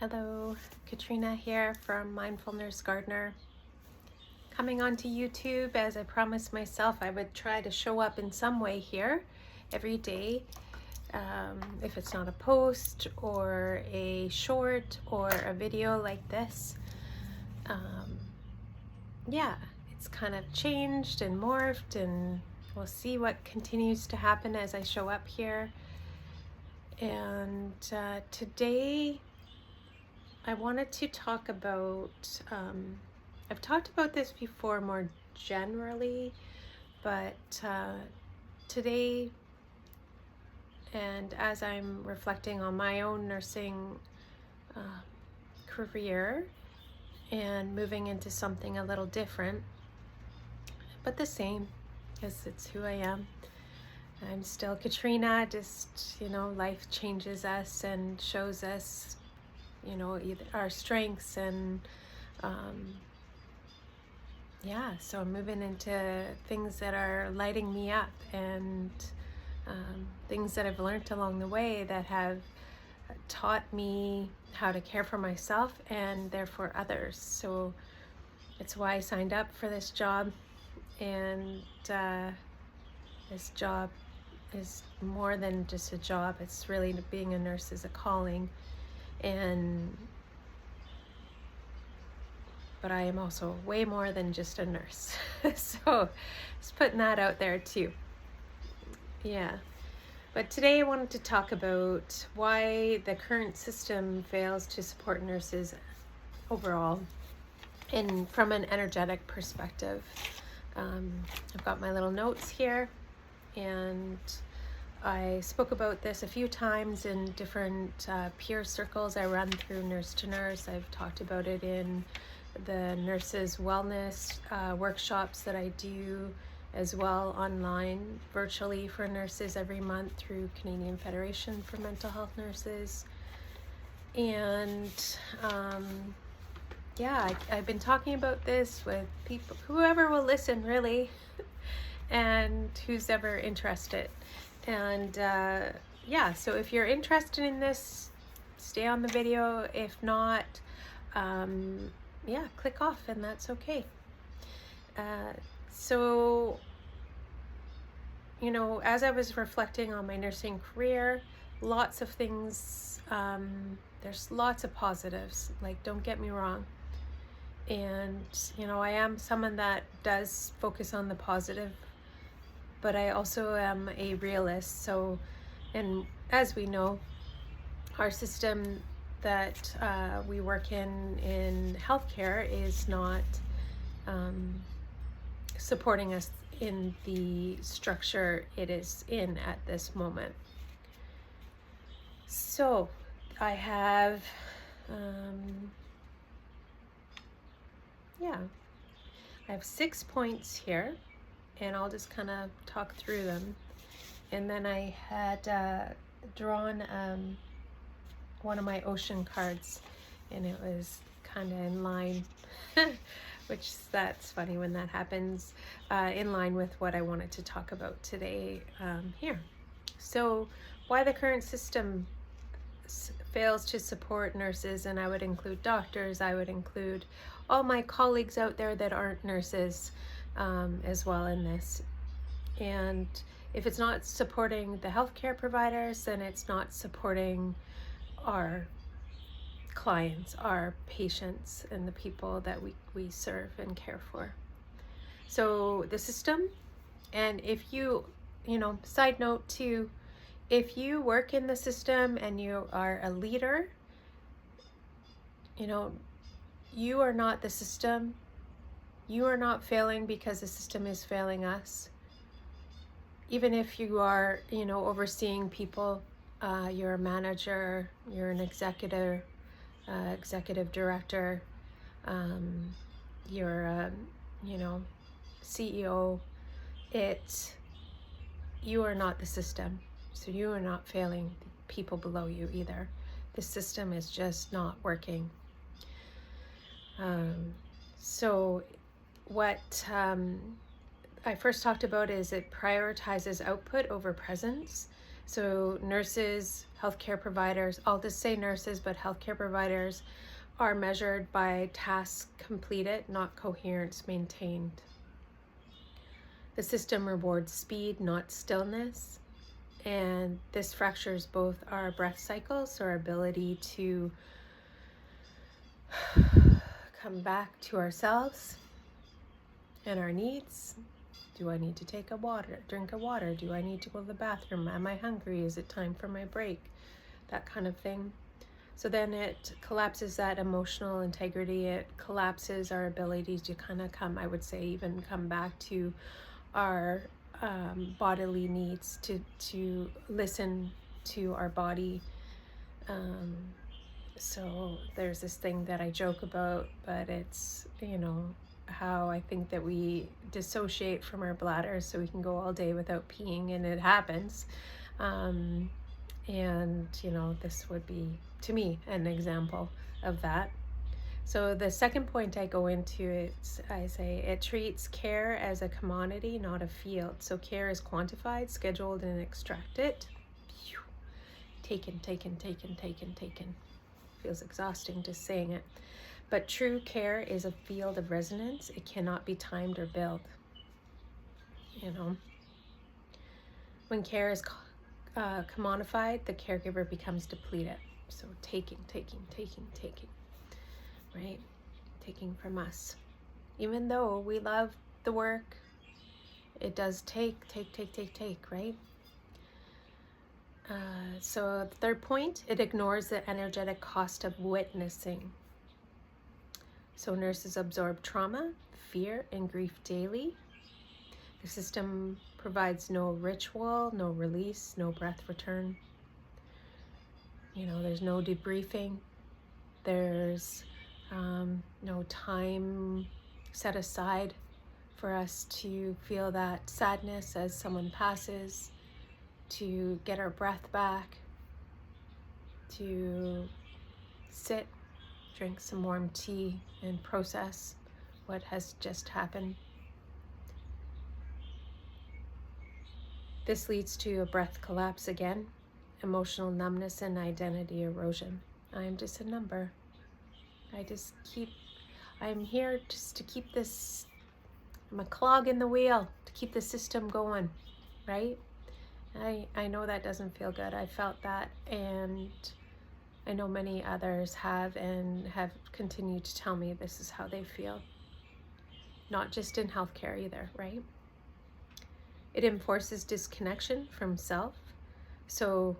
Hello, Katrina here from Mindful Nurse Gardener. Coming onto YouTube, as I promised myself I would try to show up in some way here every day. If it's not a post or a short or a video like this. Yeah, it's kind of changed and morphed, and we'll see what continues to happen as I show up here. And today I wanted to talk about, I've talked about this before more generally, but today, and as I'm reflecting on my own nursing career and moving into something a little different, but the same, because it's who I am. I'm still Katrina, just, life changes us and shows us either our strengths, and so I'm moving into things that are lighting me up, and things that I've learned along the way that have taught me how to care for myself and therefore others. So it's why I signed up for this job, and this job is more than just a job. It's really, being a nurse is a calling. But I am also way more than just a nurse. So just putting that out there too. Yeah. But today I wanted to talk about why the current system fails to support nurses overall, and from an energetic perspective. I've got my little notes here, and I spoke about this a few times in different peer circles I run through Nurse to Nurse. I've talked about it in the nurses wellness workshops that I do as well online virtually for nurses every month through Canadian Federation for Mental Health Nurses. And I've been talking about this with people, whoever will listen really, and who's ever interested. And so if you're interested in this, stay on the video. If not, click off, and that's okay. As I was reflecting on my nursing career, lots of things, there's lots of positives, like, don't get me wrong. And, I am someone that does focus on the positive, but I also am a realist. So, and as we know, our system that we work in healthcare is not supporting us in the structure it is in at this moment. So I have I have 6 points here, and I'll just kind of talk through them. And then I had drawn one of my ocean cards, and it was kind of in line, which that's funny when that happens, in line with what I wanted to talk about today here. So why the current system fails to support nurses, and I would include doctors, I would include all my colleagues out there that aren't nurses as well in this. And if it's not supporting the healthcare providers, then it's not supporting our clients, our patients, and the people that we serve and care for. So the system, and if you, side note too, if you work in the system and you are a leader, you are not the system. You are not failing because the system is failing us. Even if you are, overseeing people, you're a manager, you're an executive director, you're a, CEO, you are not the system. So you are not failing the people below you either. The system is just not working. So what I first talked about is it prioritizes output over presence. So nurses, healthcare providers, I'll just say nurses, but healthcare providers are measured by tasks completed, not coherence maintained. The system rewards speed, not stillness. And this fractures both our breath cycles, our ability to come back to ourselves and our needs. Do I need to take a drink of water? Do I need to go to the bathroom? Am I hungry? Is it time for my break? That kind of thing. So then it collapses that emotional integrity. It collapses our ability to kind of come, I would say, even come back to our bodily needs, to listen to our body. So there's this thing that I joke about, but it's, how I think that we dissociate from our bladder so we can go all day without peeing, and it happens. And, this would be, to me, an example of that. So the second point I go into, I say it treats care as a commodity, not a field. So care is quantified, scheduled, and extracted. Taken. Feels exhausting just saying it. But true care is a field of resonance. It cannot be timed or billed. When care is commodified, the caregiver becomes depleted. So taking, right? Taking from us. Even though we love the work, it does take, right? So the third point, it ignores the energetic cost of witnessing. So nurses absorb trauma, fear, and grief daily. The system provides no ritual, no release, no breath return. There's no debriefing. There's no time set aside for us to feel that sadness as someone passes, to get our breath back, to sit, drink some warm tea, and process what has just happened. This leads to a breath collapse again, emotional numbness, and identity erosion. I'm just a number. I'm here just to keep this, I'm a clog in the wheel to keep the system going, right? I know that doesn't feel good. I felt that, and I know many others have, and have continued to tell me this is how they feel. Not just in healthcare either, right? It enforces disconnection from self. So,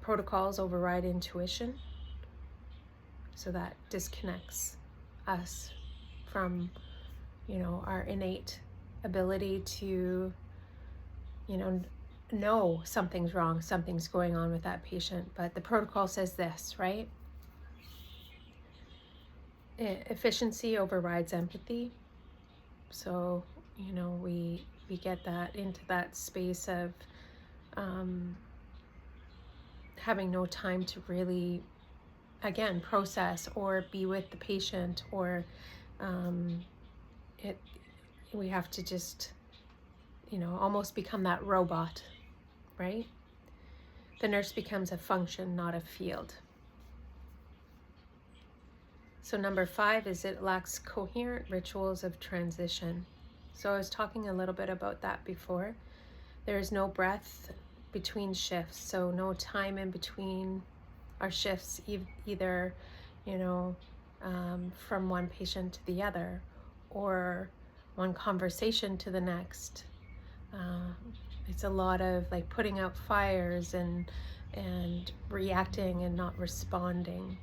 protocols override intuition. So that disconnects us from, our innate ability to, know something's wrong, something's going on with that patient. But the protocol says this, right? Efficiency overrides empathy. So, we get that into that space of having no time to really, again, process or be with the patient, or we have to just, almost become that robot, right? The nurse becomes a function, not a field. So number 5 is it lacks coherent rituals of transition. So I was talking a little bit about that before. There is no breath between shifts, so no time in between our shifts, either, from one patient to the other, or one conversation to the next. It's a lot of like putting out fires and reacting and not responding.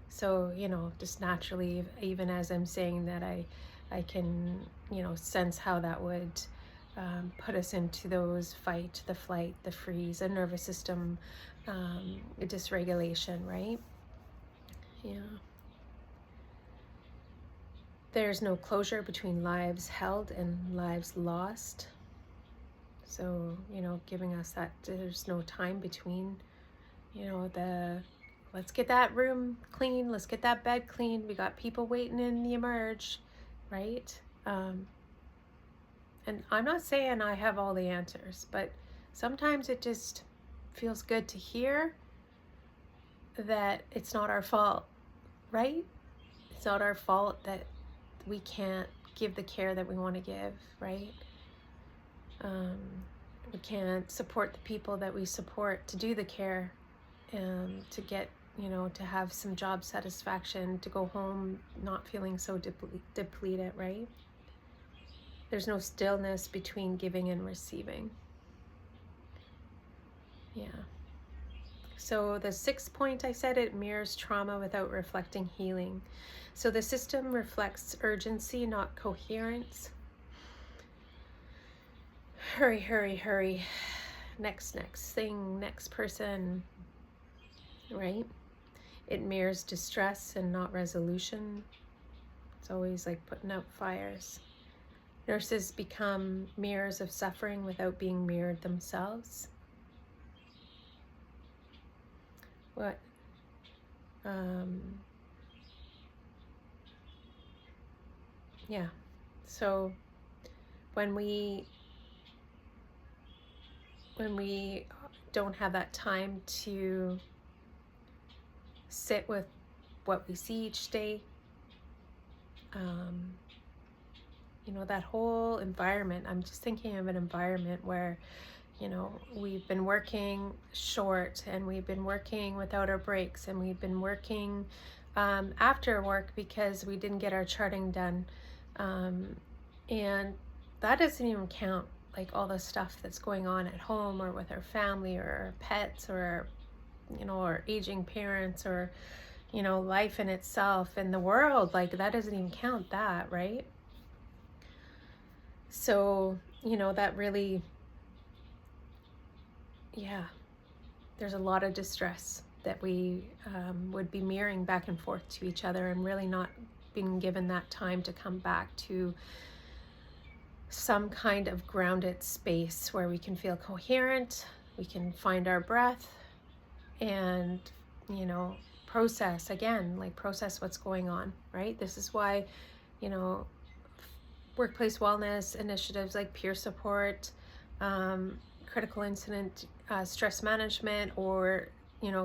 So, just naturally, even as I'm saying that, I can, sense how that would put us into those fight, the flight, the freeze, a nervous system dysregulation, right? Yeah. There's no closure between lives held and lives lost. So, giving us that there's no time between, let's get that room clean, let's get that bed clean, we got people waiting in the emerge, right? And And I'm not saying I have all the answers, but sometimes it just feels good to hear that it's not our fault, right? It's not our fault that we can't give the care that we want to give, right? We can't support the people that we support to do the care, to get, to have some job satisfaction, to go home not feeling so depleted, right? There's no stillness between giving and receiving. Yeah. So the 6th point, I said, it mirrors trauma without reflecting healing. So the system reflects urgency, not coherence. Hurry, hurry, hurry. Next thing, next person, right? It mirrors distress and not resolution. It's always like putting out fires. Nurses become mirrors of suffering without being mirrored themselves. What? Yeah. So when we don't have that time to sit with what we see each day, that whole environment, I'm just thinking of an environment where, we've been working short, and we've been working without our breaks, and we've been working after work because we didn't get our charting done. And that doesn't even count like all the stuff that's going on at home or with our family or our pets or our aging parents or life in itself and the world. Like that doesn't even count that, right? So that really, there's a lot of distress that we would be mirroring back and forth to each other and really not being given that time to come back to some kind of grounded space where we can feel coherent, we can find our breath, and process what's going on, right? This is why workplace wellness initiatives like peer support, critical incident stress management, or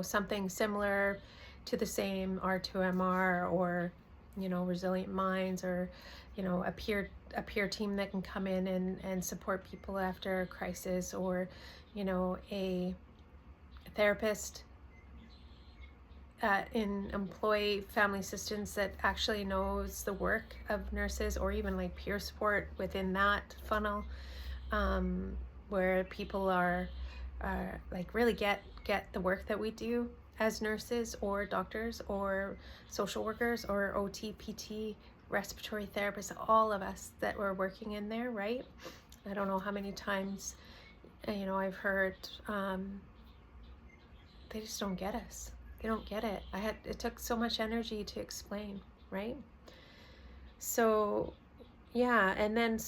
something similar to the same R2MR, or resilient minds, or a peer team that can come in and support people after a crisis, or a therapist in employee family assistance that actually knows the work of nurses, or even like peer support within that funnel, where people are like really get the work that we do as nurses or doctors or social workers or OT, PT, respiratory therapists, all of us that were working in there, right? I don't know how many times I've heard they just don't get us. They don't get it. It took so much energy to explain, right? So yeah, and then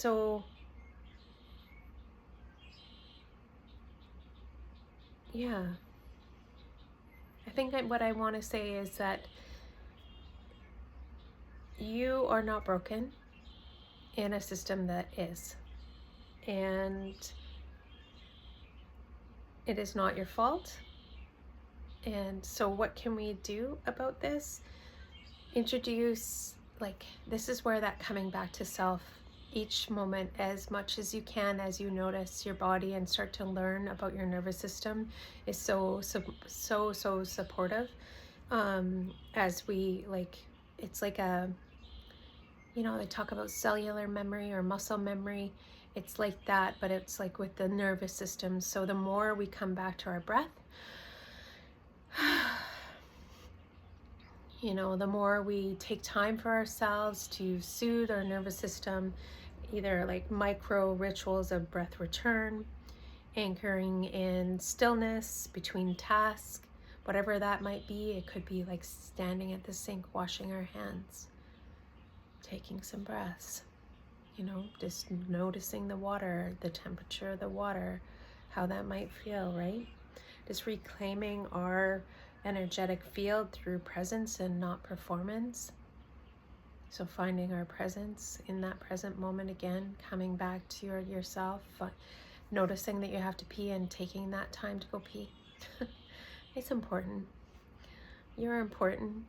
yeah, I think what I want to say is that you are not broken in a system that is, and it is not your fault. And so what can we do about this? Introduce, this is where that coming back to self each moment, as much as you can, as you notice your body and start to learn about your nervous system, is so supportive. As we it's like a, they talk about cellular memory or muscle memory. It's like that, but it's like with the nervous system. So the more we come back to our breath, the more we take time for ourselves to soothe our nervous system, either like micro rituals of breath return, anchoring in stillness between tasks, whatever that might be. It could be like standing at the sink, washing our hands, taking some breaths, just noticing the water, the temperature of the water, how that might feel, right? Just reclaiming our energetic field through presence and not performance. So finding our presence in that present moment again, coming back to yourself, noticing that you have to pee and taking that time to go pee. It's important. You're important.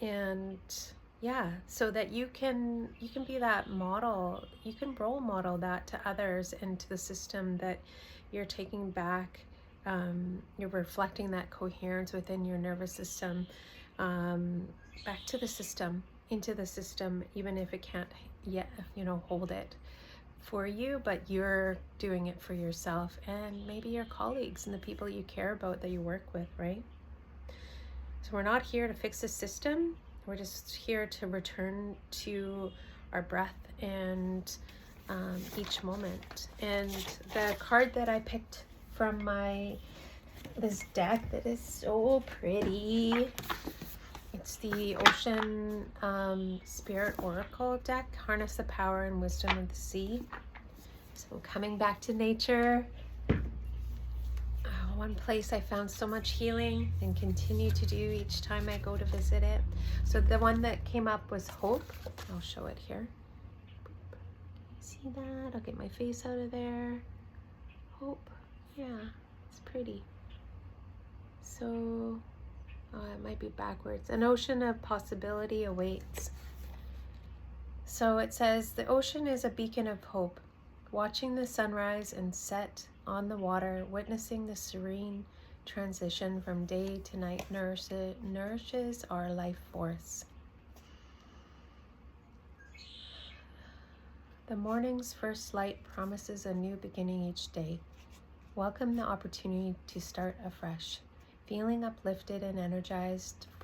And yeah, so that you can be that model. You can role model that to others and to the system that you're taking back. You're reflecting that coherence within your nervous system, back to the system, into the system, even if it can't yet, hold it for you, but you're doing it for yourself and maybe your colleagues and the people you care about that you work with, right? So we're not here to fix the system. We're just here to return to our breath and each moment. And the card that I picked from this deck that is so pretty, it's the Ocean Spirit Oracle deck, Harness the Power and Wisdom of the Sea. So coming back to nature, one place I found so much healing and continue to do each time I go to visit it. So the one that came up was hope. I'll show it here. See that? I'll get my face out of there. Hope. Yeah, it's pretty. So, it might be backwards. An ocean of possibility awaits. So it says, the ocean is a beacon of hope. Watching the sunrise and set on the water, witnessing the serene transition from day to night nourishes our life force. The morning's first light promises a new beginning each day. Welcome the opportunity to start afresh, feeling uplifted and energized